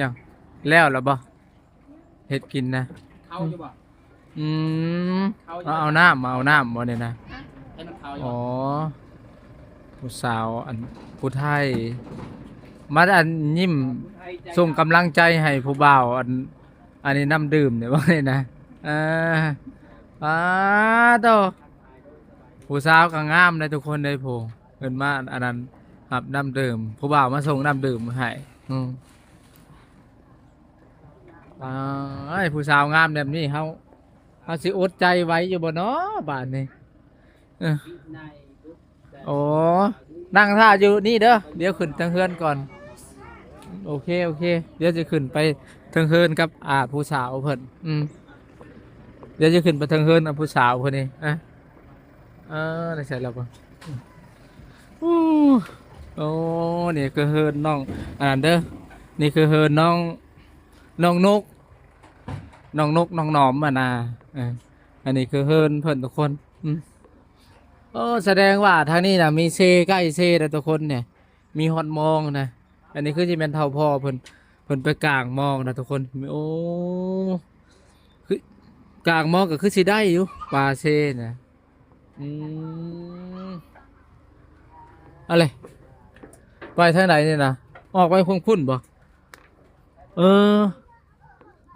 ยังแล้วเหรอบ่เฮ็ดกินนะเข้าอยู่บ่อืมเข้าอยู่เอาน้ำมาเอาน้ำบ่เนี่ยนะให้มันเข้าอยู่อ๋อผู้สาวอันผู้ไทยมาอันยิ้มส่งกำลังใจให้ผู้บ่าวอันนี้น้ำดื่มเนี่ยว่าเนี่ยนะอ่าโตผู้สาวก็งามเลยทุกคนเลยผู้เอิ้นมาอันนั้นครับน้ำดื่มผู้บ่าวมาส่งน้ำดื่มให้ผู้สาวงามแบบนี้เขาสิอดใจไว้อยู่บ่เนาะบ้านนี้โอ้นั่งท่าอยู่นี่เด้อเดี๋ยวขึ้นทางเฮือนก่อนโอเคเดี๋ยวจะขึ้นไปทางเฮือนกับผู้สาวเพิ่นเดี๋ยวจะขึ้นไปทางเฮือนกับผู้สาวเพิ่นนี่ได้ใส่แล้วป่ะโอ้นี่คือเฮือนน้องเด้อนี่คือเฮือนน้องนกน้องหนอมอันนี้คือเฮิร์นเพื่อนทุกคนแสดงว่าทางนี้นะมีเซใกล้เซนะทุกคนเนี่ยมีฮอตมองนะอันนี้คือจะเป็นเท่าพ่อเพิ่นไปกลางมองนะทุกคนโอ้คือกลางมองก็คือสิได้อยู่ปลาเซนะอะไรไปทางไหนเนี่ยนะออกไปคุ้นบ่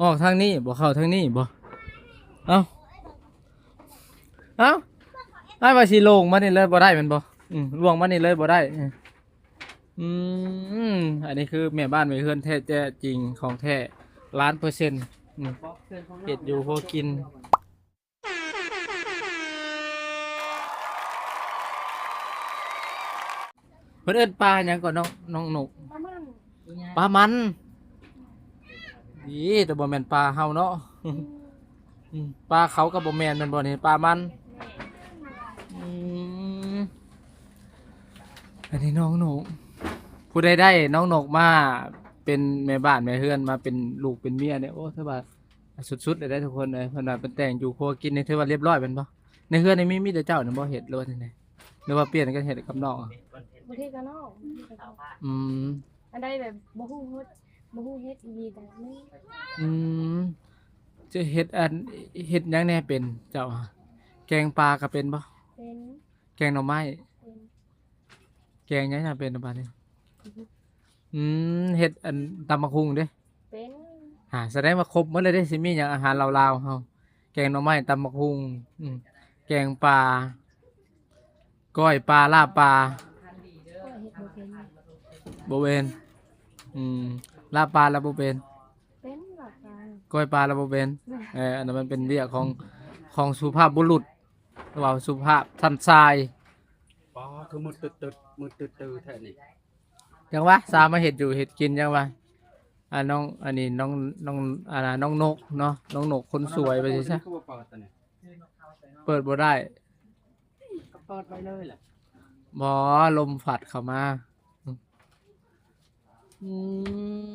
ออกทางนี้บ่เข้าทางนี้บ่เอ้าได้ว่าสิลงมานี่เลยบ่ได้แม่นบ่ล่วงมานี่เลยบ่ได้อันนี้คือแม่บ้านแม่เฮือนแท้แท้จริงของแท้1,000,000%เฮ็ดอยู่พอกินเพิ่นเอิ้นปลาหยังก่อนน้องนกปลามันนี่แต่บ่แม่นปลาเฮาเนาะปลาเขากับบ่แม่นแม่นบ่นี่ปลามันอันนี้น้องนกผู้ใดได้น้องนกมาเป็นแม่บ้านแม่เฮือนมาเป็นลูกเป็นเมียเนี่ยโอ้ถือว่าสุดๆเลยได้ทุกคนเลยเพิ่นว่าเป็นแต่งอยู่ครัวกินนี่ถือว่าเรียบร้อยแม่นบ่ในเฮือนนี่มีแต่เจ้านี่บ่เฮ็ดหรือว่าจังได๋หรือว่าเปลี่ยนกันเฮ็ดกับน้องบ่ที่กันเนาะอันใดแบบบ่ฮู้เฮ็ดอีแต่นี่จะเฮ็ดเฮ็ดหยังแน่เป็นเจ้าแกงปลาก็เป็นบ่เป็นแกงหน่อไม้แกงหยังน่ะเป็นบัดนี้เฮ็ดตำบักหุ่งเด้เป็นแสดงว่าครบหมดเลยเด้สิมีหยังอาหารลาวๆเฮาแกงหน่อไม้ตำบักหุ่งแกงปลาก้อยปลาลาบปลาบ่เป็นลาบปลาแล้วบ่เป็นหลักการก้อยปลาแล้วบ่เป็นอันนั้นมันเป็นเรื่องของสุภาพบุรุษหรือว่าสุภาพท่านชายคือมือตึดแท้นี่จังวะสามาเฮ็ดอยู่เฮ็ดกินจังวะน้องอันนี้น้องน้องนกเนาะน้องนกคนสวยไปสิซะเปิดบ่ได้เปิดไปเลยแหละบ่ลมพัดเข้ามา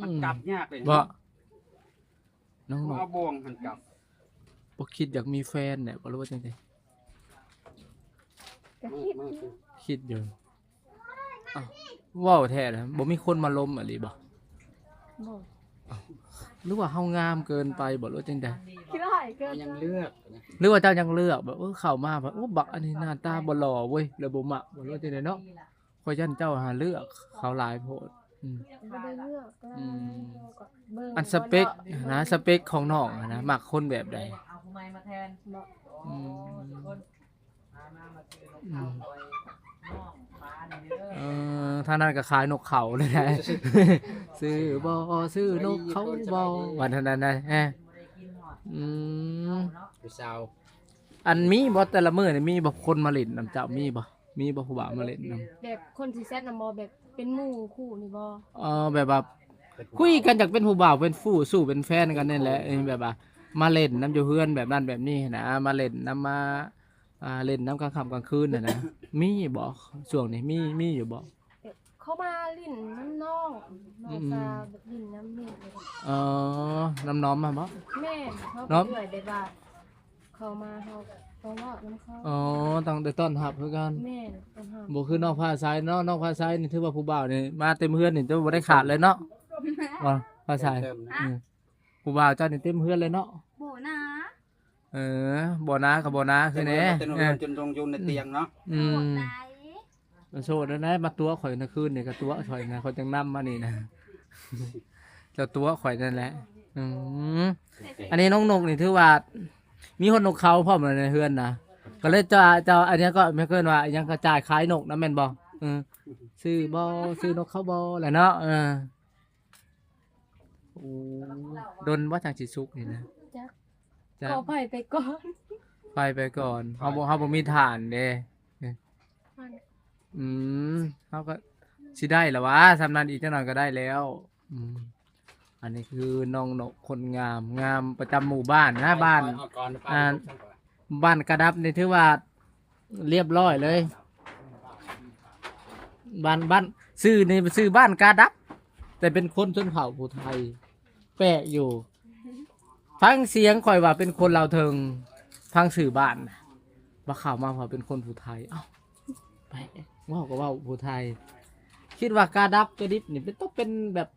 มันกลับยากเลยบ่น้องเอาบ่วงหันกลับบ่คิดอยากมีแฟนเนี่ยบ่รู้ว่าจังได๋คิดอยู่ว้าวแท้นะบ่มีคนมาล้มอะหรือบ่หรือว่าเฮางามเกินไปบ่รู้จังได๋คิดว่าเกินยังเลือกหรือว่าเจ้ายังเลือกแบบเข้ามาแบบโอ้บักอันนี้หน้าตาบ่หล่อเว้ยแล้วบ่มักบ่รู้จังได๋เนาะข่อยยันเจ้าหาเลือกเขาหลายโพดบ่ได้เลือกอันสเปคนะสเปคของน้องนะมักคนแบบใดท่านั้นก็ขายนกเขาเลยนะซื้อนกเขาบ่วันนั้นนะผู้สาวอันมีบ่แต่ละมื้อนี่มีบ่คนมาเล่นนำเจ้ามีบ่ผู้บ่าวมาเล่นนำแบบคนที่แซดนำบ่แบบเป็นหมู่คู่นี่บ่แบบว่าคุยกันจากเป็นผู้บ่าวเป็นฟู่สู้เป็นแฟนกันนั่นแหละแบบว่ามาเล่นน้ำอยู่เฮือนแบบนั้นแบบนี้นะมาเล่นน้ำมาเล่นน้ำกลางค่ำกลางคืนน่ะนะมีบ่ช่วงนี้มีอยู่บ่เขามาลิ้นน้ำน้องตาแบบลิ้นน้ำนี่น้ำน้อมมาบ่แม่เขาเอื่อยได้ว่าเขามาเขาว่าน้ำเขาต้องได้ต้อนรับคือกันแม่ต้อนรับบ่คือนอกผ้าซ้ายเนาะนอกผ้าซ้ายนี่ถือว่าผู้บ่าวนี่มาเต็มเฮือนนี่จะบ่ได้ขาดเลยเนาะ ภาษา เติมนะ อืมผู้บ่าวเจ้านี่เต็มเฮือนเลยเนาะ โบนะ บ่นะกับบ่นะคือแหน่ เต็ม เออ จนลงอยู่ในเตียงเนาะ อื โบ ม ได้ มาโชว์แล้วนะมาตัวข่อยนะคืนนี่ก็ตัวข่อยนะเขาจังนำมานี่นะ เจ้าตัวข่อยนั่นแหละอืมอันนี้น้องนกนี่ถือว่า มีคนนกเขาพร้อมเลยในเฮือนนะก็เลยจะอันนี้ก็ไม่เกินว่ายังกระจายขายนกนะแม่นบ่ซื้อบ่ซื้อนกเขาบ่แหละเนาะโอ้ดนว่าทางสิสุกนี่นะ จัก จ้ะ ขอไปไปก่อน ไปก่อนเฮาบ่มีฐานเด้ มัน อืมเขาก็สิได้แล้ววะสำนันอีกจังหน่อยก็ได้แล้วอันนี้คือน้องนกคนงามประจำหมู่บ้านนะบ้าน เอาก่อนไป บ้านกระดับนี่ถือว่าเรียบร้อยเลยบ้านซื้อนี่ซื้อบ้านกระดับ แต่เป็นคนชนเผ่าผู้ไทย แปลกอยู่ฟังเสียงคอยว่าเป็นคนลาวเทิงฟังสื่อบ้านว่าข่าวมาว่าเป็นคนผู้ไทยเอ้าไปว่าก็ว่าผู้ไทย คิดว่ากาดับกระดิบนี่เป็นต้องเป็นแบบ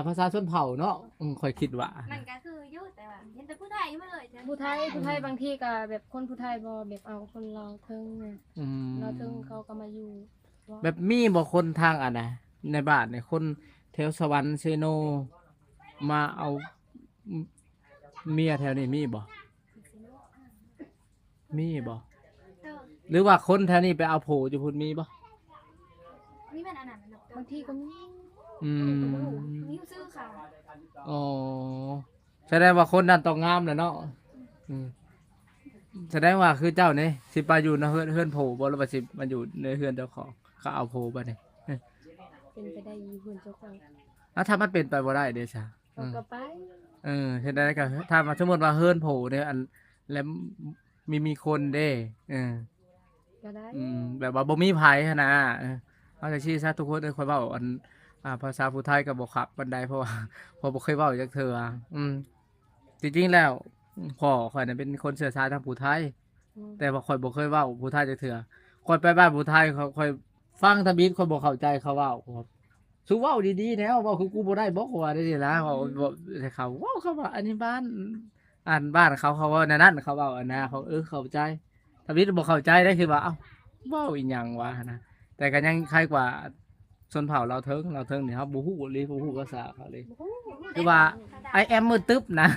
ภาษาชนเผ่าเนาะค่อยคิดว่า มันก็คืออยุ่แต่ว่าเห็นแต่ผู้ไทยมาเลยจ้ะ ผู้ไทยบางทีก็แบบคนผู้ไทยบ่แบบเอาคนเราวเทิงเนี่ย อืม เราวเทิงเขาก็มาอยู่ว่า แบบมีบ่คนทางนะในบ้านเนี่ยคนแถวสวรรค์เซโน มาเอาเมียแถวนี้มีบ่เติม หรือว่าคนแถวนี้ไปเอาโผอยู่พุ่นมีบ่ นี่มันอันนั้นมันเติ บางทีก็มี อืม นิ้วซื้อค่ะ อ๋อแสดงว่าคนนั้นต้องงามแหละเนาะอืมแสดงว่าคือเจ้านี่สิไปอยู่ในเฮือนโผบ่หรือว่าสิมาอยู่ในเฮือนเจ้าของเขาเอาโผบ่นี่ เป็นไปได้อยู่เพื่อนเจ้าของ ถ้ามันเป็นไปบ่ได้เด้ซะ เขาก็ไป เห็นได้ก็ถ้ามาสมมติว่าเฮือนโผเนี่ยอันแล้วมีคนเด้ก็ได้ แบบว่าบ่มีไผหั้นนะเอาจังซี่ซะทุกคนค่อยเว้าอันภาษาผู้ไทยก็บ่ครับปานใดเพราะว่าบ่เคยเว้าจักเทื่อจริงๆแล้วพ่อข่อยน่ะเป็นคนเชื้อสายทางผู้ไทย แต่ว่าข่อยบ่เคยเว้าผู้ไทยจักเทื่อข่อยไปบ้านผู้ไทยข่อยฟังทบิดข่อยบ่เข้าใจเขาเว้าครับสู้เว้าดีๆแนวเว้าคือกูบ่ได้บ่ว่าได้นี่ล่ะเว้าบ่ให้เขาเว้าเขาว่าอันนี้บ้านบ้านเขาว่านั่นเขาเว้าอันนะเขาเข้าใจทบิดบ่เข้าใจได้คือว่าเอ้าเว้าอีหยังวะนะแต่ก็ยังใครกว่าชนเผ่าเราเทิงนี่ครับบ่ฮู้เลยบ่ฮู้ภาษาเขาเลยคือว่า I am มือตึ๊บนะ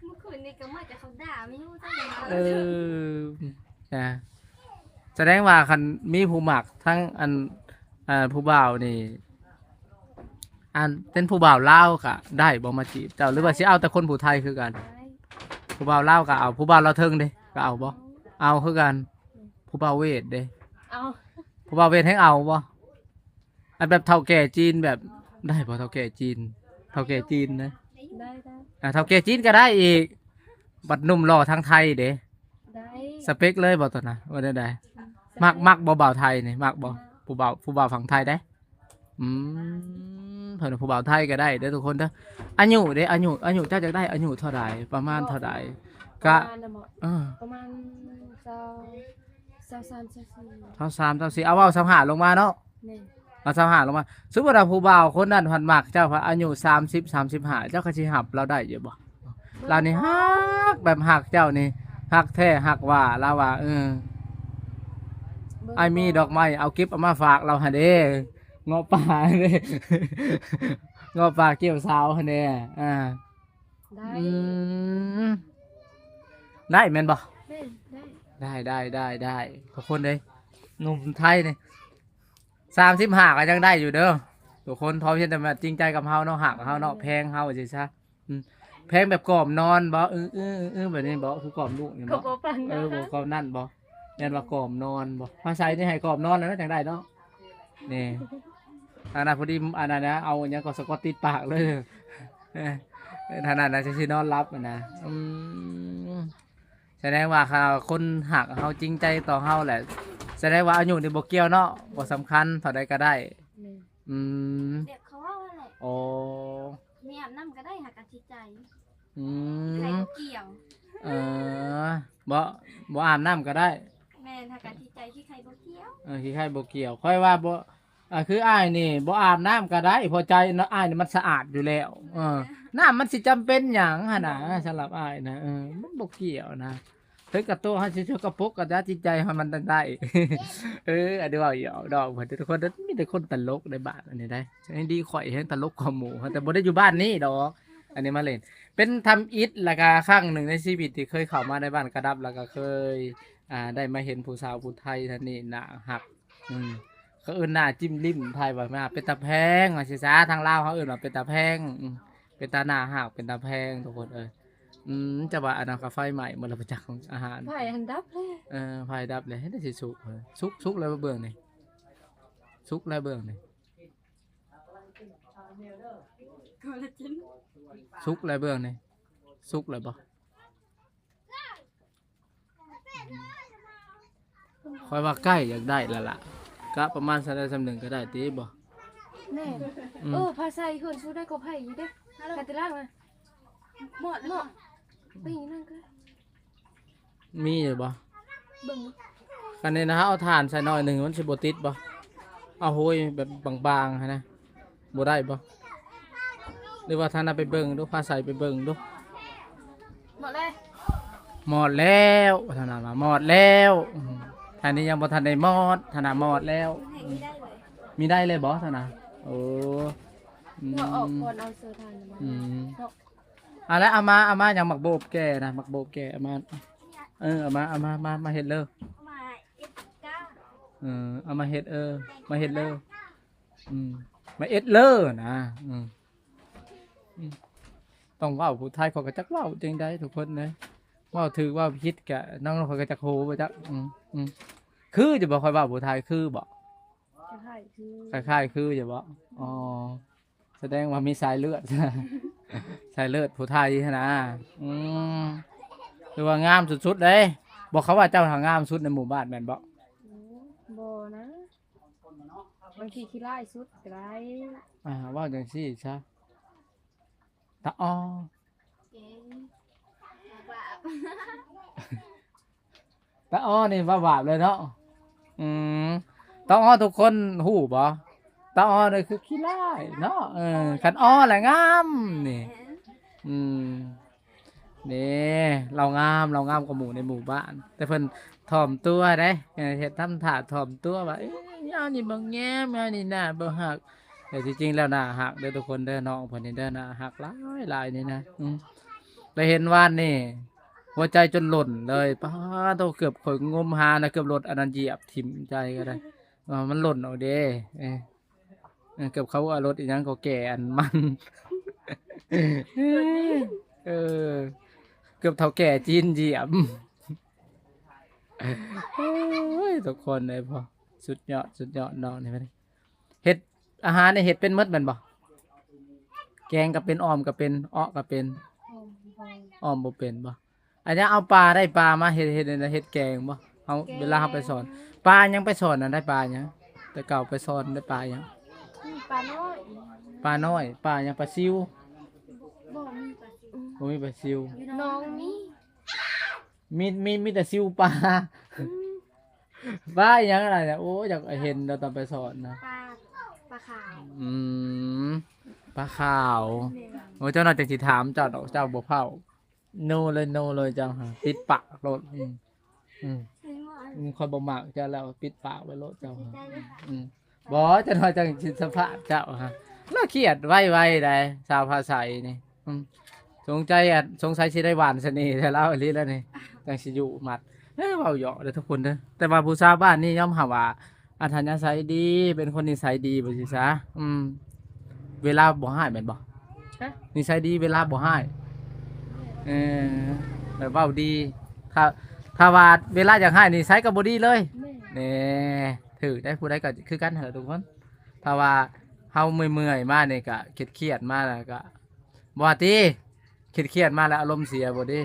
เมื่อคืนนี้ก็มาจะเขาด่าไม่รู้จังเลย เออนะแสดงว่าคันมีผู้หมักทั้งผู้บ่าวนี่เป็นผู้บ่าวลาวก็ได้บ่มาจีบเจ้าหรือว่าสิเอาแต่คนผู้ไทยคือกัน ผู้บ่าวลาวก็เอาผู้บ่าวเราวเทิงเด้ก็เอาบ่เอาคือกัน ผู้บ่าวเวทเด้ เอา ผู้บ่าวเวทให้เอาบ่อันแบบเฒ่าแก่จีนแบบได้บ่เฒ่าแก่จีนเฒ่าแก่จีนนะ ได้ เฒ่าแก่จีนก็ได้อีกบัดหนุ่มหล่อทางไทยเด้ ได้ สเปคเลยบ่ตัวน่ะว่าได้มักบ่บ่าวไทยนี่มักบ่ผู้บ่าวฝั่งไทยได้เพิ่นผู้บ่าวไทยก็ได้เด้อทุกคนเด้ออายุเด้อายุเจ้าจะได้อายุเท่าใดประมาณเท่าใดก็ ประมาณ23 เท่า3 4เอาเว้า25ลงมาเนาะ นี่ เอา25ลงมาสมมุติว่าผู้บ่าวคนนั้นเพิ่นมักเจ้าอายุ30 35เจ้าก็สิรับเราได้อยู่บ่เรานี่ฮักแบบฮักเจ้านี่ฮักแท้ฮักว่าเราว่าไอ้มีดอกไม้เอาเก็บเอามาฝากเราหั่นเด้เงาะป่าเด้ เงาะป่าเกี่ยวสาวหั่นเด้ได้ ได้แม่นบ่ ได้ ได้ทุกคนเลยหนุ่มไทยนี่35ก็ยังได้อยู่เด้อทุกคนพร้อมที่จะมาจริงใจกับเฮาเนาะหักเฮาเนาะแพงเฮาสิซะแพงแบบกล่อมนอนบ่แบบนี้บ่คือกล่อมลูกนี่ ก็ บ่ บ่ปันนะ บ่กล่อมนั่นบ่แม่นว่ากล่อมนอนบ่ภาษานี่ให้กล่อมนอนแล้วจังได้เนาะนี่อันนั้นพอดีอันนั้นนะเอาหยังก็สะกดติดปากเลยขนาดนั้นสินอนรับนะแสดงว่าเขาคนหักเฮาจริงใจต่อเฮาแหละแสดงว่าอายุนี่บ่เกี่ยวเนาะบ่สำคัญเท่าใดก็ได้ นี่ เด็กเขาว่าอะไร โอ้ มีอาบน้ำก็ได้หักกันจิตใจ อื ใคร ม ก็เกี่ยว เออบ่อาบน้ำก็ได้ แม่นหักกันจิตใจที่ใครบ่เกี่ยว ขี้ไข่บ่เกี่ยวค่อยว่าบ่ คืออ้ายนี่บ่อาบน้ำก็ได้พอใจเนาะอ้ายนี่มันสะอาดอยู่แล้วน้ำมันสิจำเป็นหยังหั่นน่ะสำหรับอ้ายนะมันบ่เกี่ยวนะเฮ้ยกับตัวเฮาสิช่วยกระปกกระดาษจิตใจให้มันได้ อันนี้เว่าหยอกดอกเพิ่นทุกคนมีแต่คนตลกในบ้านอันนี้ได้ให้ดีข่อยแฮงตลกกว่าหมู่แต่บ่ได้อยู่บ้านนี้ดอก อันนี้มาเล่นเป็นทำอิฐแล้วก็ครั้งหนึ่งในชีวิตที่เคยเข้ามาในบ้านกระดับแล้วก็เคยได้มาเห็นผู้สาวผู้ไทยท่านนี้หน้าหักเขาเอิ้นหน้าจิ้มลิ้มไทยว่ามาเป็นตาแพงว่าสิซะทางลาวเขาเอิ้นว่าเป็นตาแพงเป็นตาหน้าหักเป็นตาแพงทุกคนจะว่าอันนั้นก็ไฟใหม่หมดแล้วประจักษ์ของอาหาร ไผ่หันดับเลย ไฟดับเลยให้ได้สิสุกสุกแล้วเบิ่งนี่สุกแล้วเบิ่งนี่สุกแล้วเบิ่งนี่สุกแล้วบ่คอยว่าใกล้อยากได้แล้วล่ะก็ประมาณสักสำหนึ่งก็ได้ตีบ่ แน่ภาษาอีกคนสู้ได้ก็ไผ่อยู่เด้แต่ตะล่างนะหมดไปอย่างนั้นก็ มีอยู่บ่ เบิ่ง กันนี้นะฮะเอาถ่านใส่หน่อยหนึ่งมันสิบ่ติดบ่เอาโหยแบบบางๆนะบ่ได้บ่หรือว่าท่านเอาไปเบิ่งดูพาใส่ไปเบิ่งดู หมดเลย หมดแล้วท่านน่ะว่าหมดแล้วท่านนี้ยังบ่ทันได้หมดท่านน่ะหมดแล้ว ให้ไม่ได้เลย มีได้เลยบ่ท่านน่ะโอ้ เราออกก่อนเอาเสื้อทานมา แล้วเอามาอย่างหมักโบบแก่นะหมักโบบแก่เอามาเอามาเฮ็ดเลย มาเอ็ดก้า เอามาเฮ็ดมาเฮ็ดเลยมาเอ็ดเลยนะต้องเว้าผู้ไทยเขาก็จักเว้าจังได๋ทุกคนเลยเว้าถือว่าผิดกะน้องเขาก็จักโหบ่จักคือจะบ่ค่อยเว้าผู้ไทยคือบ่ ไผ่คือ คล้ายๆคือจะบ่อ๋อแสดงว่ามีสายเลือด สายเลือดผู้ไทยนะคือว่างามสุดๆเลยบอกเขาว่าเจ้าทางงามสุดในหมู่บ้านแม่นบ่ บ่นะบางทีขี้ไล่สุดก็ได้ ว่าจังซี่ซะตาอ้อ เก่งแบบ ตาอ้อนี่ว่าบาปเลยเนาะตาอ้อทุกคนฮู้บ่ตาอ้อนี่คือขี้ไล่เนาะคันอ้อแหละงามนี่นี่เรางามกว่าหมู่ในหมู่บ้านแต่เพิ่นถ่อมตัวได้เฮ็ดทำท่าถ่อมตัวว่ายานี่บ่แง้มยานี่หน้าบ่ฮักแต่จริงๆแล้วหน้าฮักเด้อทุกคนเด้อน้องเพิ่นนี่เด้อหน้าฮักหลายนี่นะได้เห็นวานนี่หัวใจจนหล่นเลยป้าโตเกือบข่อยงมหานะเกือบรถอันนั้นเหยียบทิ่มใจก็ได้มันหล่นเอาเด้เกือบเขาว่ารถอีหยังก็แก่อันมัน เกือบเท่าแก่จีนเหยียบทุกคนเลยพอสุดยอดนอนนี่ไปเห็ดอาหารในเห็ดเป็นมดแม่นบ่แกงก็เป็นอ้อมก็เป็นอ้อก็เป็นอ้อมบ่เป็นบ่อันนี้เอาปลาได้ปลามาเห็ดแกงบ่เอาเวลาเราไปสอนปลายังไปสอนน่ะได้ปลายังแต่เก่าไปสอนได้ปลายัง ปลาน้อย ปลาน้อยปลายังปลาซิว บ่มีปลาบ่มีปลาซิว น้องมี มีแต่ซิวปลาปลาอีหยังอะไรเนี่ยโอ้อยากเห็นเราตอนไปสอนนะ ปลาขาว ปลาขาวโอ้เจ้าน่าจะสิถามเจ้าดอกเจ้าบ่เผาโนเลยเจ้าหาปิดปากโลดคอยบ่มักเจ้าแล้วปิดปากไว้โลดเจ้าหาบ่เจ้าน่าจะสิสัมภาษณ์เจ้าฮะแล้วเครียดไว้ได้ชาวภาษานี่สงสัยสิได้หวานเสน่ห์แต่เล่าอีหลีแล้วนี่จังสิอยู่หมัดเว้าเหยาะเด้อทุกคนเด้อแต่ว่าผู้ชาวบ้านนี่ยอมหาว่าอัธยาศัยดีเป็นคนนิสัยดีบ่สิซะเวลาบ่ให้แม่นบ่นิสัยดีเวลาบ่ให้แบบเว้าดีถ้าว่าเวลาอยากให้นิสัยก็บ่ดีเลยนี่ถือได้ผู้ใดก็คือกันเหรอทุกคนถ้าว่าเฮาเมื่อยๆมานี่ก็เครียดๆมาแล้วก็บ่ว่าติเครียดๆมาแล้วอารมณ์เสียบ่ดิ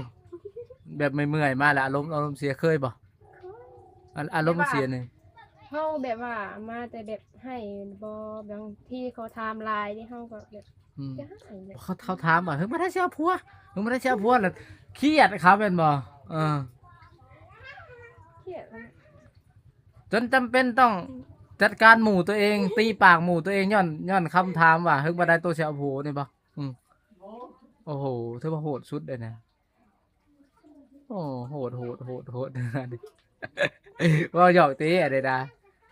แบบเมื่อยๆมาแล้วอารมณ์เสียเคยบ่อารมณ์เสียนี่ เฮาแบบว่ามาแต่แบบให้บ่บางที่เขาไทม์ไลน์นี่เฮาก็แบบจะให้แบบ เขาถามว่าเฮ้ยมาได้เสียผัวแล้วเครียดครับเป็นบ่เครียด จนจำเป็นต้อง จัดการหมู่ตัวเอง ตีปากหมู่ตัวเองย้อนคำถามว่าเฮ้ยบ่ได้ตัวเสียโอ้โหนี่บ่โอ้โหถือว่าโหดสุดเลยนะโอ้โหดว่าหยอกตีอะไรนะ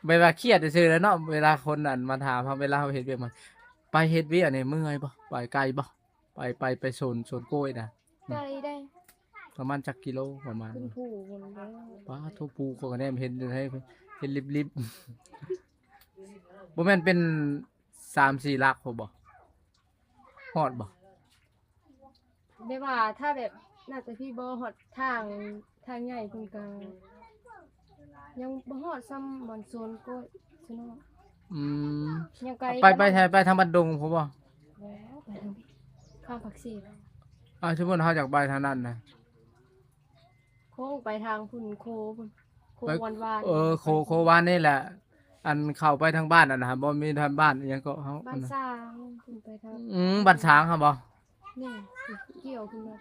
เวลาเครียดซื่อแล้วเนาะเวลาคนนั้นมาถามเวลาเขาเฮ็ดเวียกมันไปเฮ็ดเวียกนี่เมื่อยบ่ไปไกลบ่ไปโซนกล้วยนะ ไกลได้ ประมาณจักกิโลประมาณ เป็นผู้คนเด้อ ป้าทุปูคนก็ได้เห็นให้เห็นริบบ่แม่นเป็น3-4 ลักพอบ่ฮอดบ่ ไม่ว่าถ้าแบบน่าจะพี่บ่ฮอดทางใหญ่เพิ่นก็ยังบ่ฮอดซ้ำบ่อนโซนก็ซะเนาะ อืม ยังไกล ไปทางบันดงพอบ่ แล้วไปทางพี่ข้ามผักชี สมมุติเฮาอยากไปทางนั้นนะ โค้งไปทางพุ่นโคพุ่นโควันวาน โควานนี่แหละ อันเข้าไปทางบ้านน่ะนะบ่มีทางบ้านอิหยังก็เฮา บ้านสร้างพุ่นไปทาง บ้านช้างครับบ่ นี่เกี่ยวขึ้นมา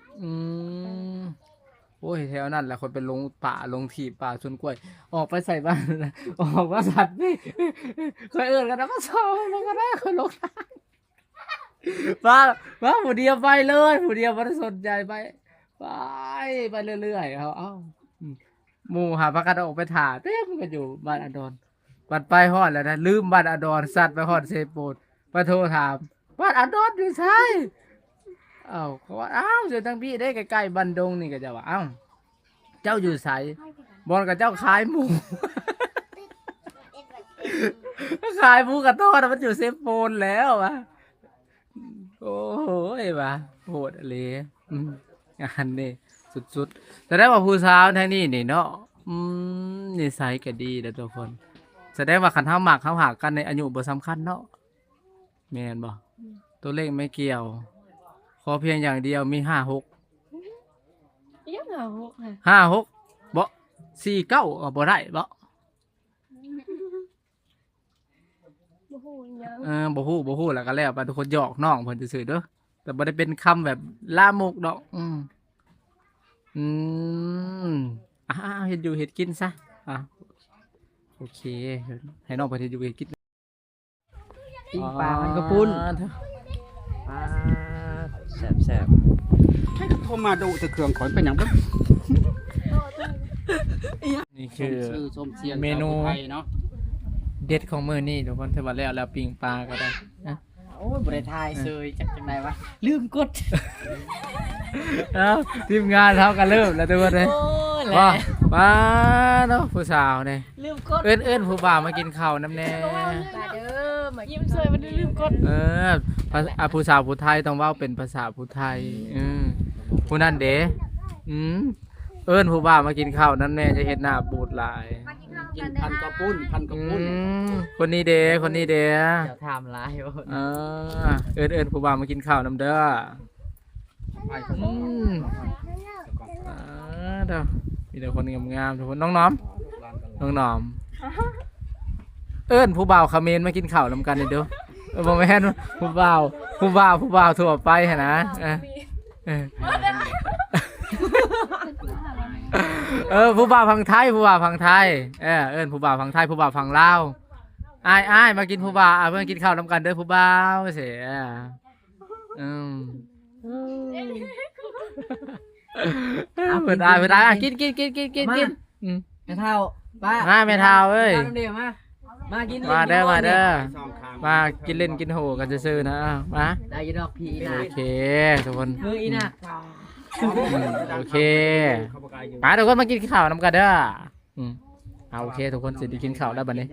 โอ้ยแถวนั้นแหละคนเป็นลงป่าลงที่ป่าสวนกล้วย ออกไปใส่บ้านนะออกว่าสัตว์นี่เคยเอิ้นกันนะก็ชอบมันก็ได้คนลงทางมาผู้เดียวไปเลยผู้เดียวบ่ได้สนใจไปเรื่อยๆเอ้าหมู่หาพากันออกไปถ่าเต็มกันอยู่บ้านอดรบัดไปฮอดแล้วนะลืมบ้านอดรสัตว์ไปฮอดเซโปนไปโทรถามบ้านอดรอยู่ไสเขาว่าอยู่ทางพี่ได้ใกล้ๆบันดงนี่ก็จะว่าเจ้าอยู่ไสบอนกับเจ้าขายหมู ขายหมูกับทอดมันอยู่เซฟโฟนแล้ววะโอ้โหวะโหดเลยงานนี่สุดๆแต่ได้ว่าผู้สาวแท่นี่นี่เนาะนิสัยก็ดีนะทุกคนแสดงว่าขันเท้าหมากเขาหากันในอายุบ่สำคัญเนาะแม่นบ่ตัวเลขไม่เกี่ยวขอเพียงอย่างเดียวมี5-6 ยังเหรอฮกค่ะ 5-6บ่4-9ก็บ่ได้บ่ บ่ฮู้ยัง บ่ฮู้แล้วก็แล้วไปทุกคนหยอกน้องเพิ่นซื่อๆเด้อแต่บ่ได้เป็นคำแบบลามกดอกเฮ็ดอยู่เฮ็ดกินซะโอเคให้น้องเพิ่นเฮ็ดอยู่เฮ็ดกิน ปิ้งปลามันก็ปุ้นปลาแซ่บ ใช่โทรมาดูแต่เครื่องขอนเป็นหยังบ่ นี่คือ ชื่อส้มเสียง เมนู ชาวไทยเนาะ เด็ดของมื้อนี้ทุกคนถือว่าแล้วปิ้งปลาก็ได้นะ ๆโอ้ยบริทายเซยจังไดวะลืมกด ทีมงานเฮาก็เริ่มแล้วทุกคนเลย โอ้ยแห ว่า ละ มาเนาะผู้สาวนี่ ลืมกด เอิ้นผู้บ่าวมากินข้าวน้ำแน่ มาเด้อมา ยิ้มสวยมันลืมกด ผู้สาวผู้ไทยต้องเว้าเป็นภาษาผู้ไทยผู้นั้นเด้เอิ้นผู้บ่าวมากินข้าวน้ำแน่จะเฮ็ดหน้าบูดหลาย มากินข้าว กิ กัน น เด้ พันกระปุ้นอืมคนนี้เด้ เดี๋ยวถามหลายโอ้ย เอิ้นผู้บ่าวมากินข้าวน้ำเด้อ ไป เด้อมีแต่คนงามๆทุกคนน้องน้อมเอิ้นผู้บ่าวเขมรมากินข้าวนำกันนี่เด้อบ่แม่นผู้บ่าวทั่วไปหั่นนะผู้บ่าวฝั่งไทยเอิ้นผู้บ่าวฝั่งไทยผู้บ่าวฝั่งลาวอ้ายมากินผู้บ่าวเพิ่นกินข้าวนำกันเด้อผู้บ่าวเสียเปิดได้กินแม่เท่าป้า แม่เฒ่าเอ้ย เดี๋ยวมากิน มาเด้อ สองข้าง มากินเล่นกินโหกันซื่อๆนะมา ได้ยินดอกพี่นะ โอเคทุกคน มืออีน่ะ โอเค เขาบอกอายุ มาทุกคนมากินข้าวนำกันเด้อโอเคทุกคนสิได้กินข้าวแล้วบัดนี้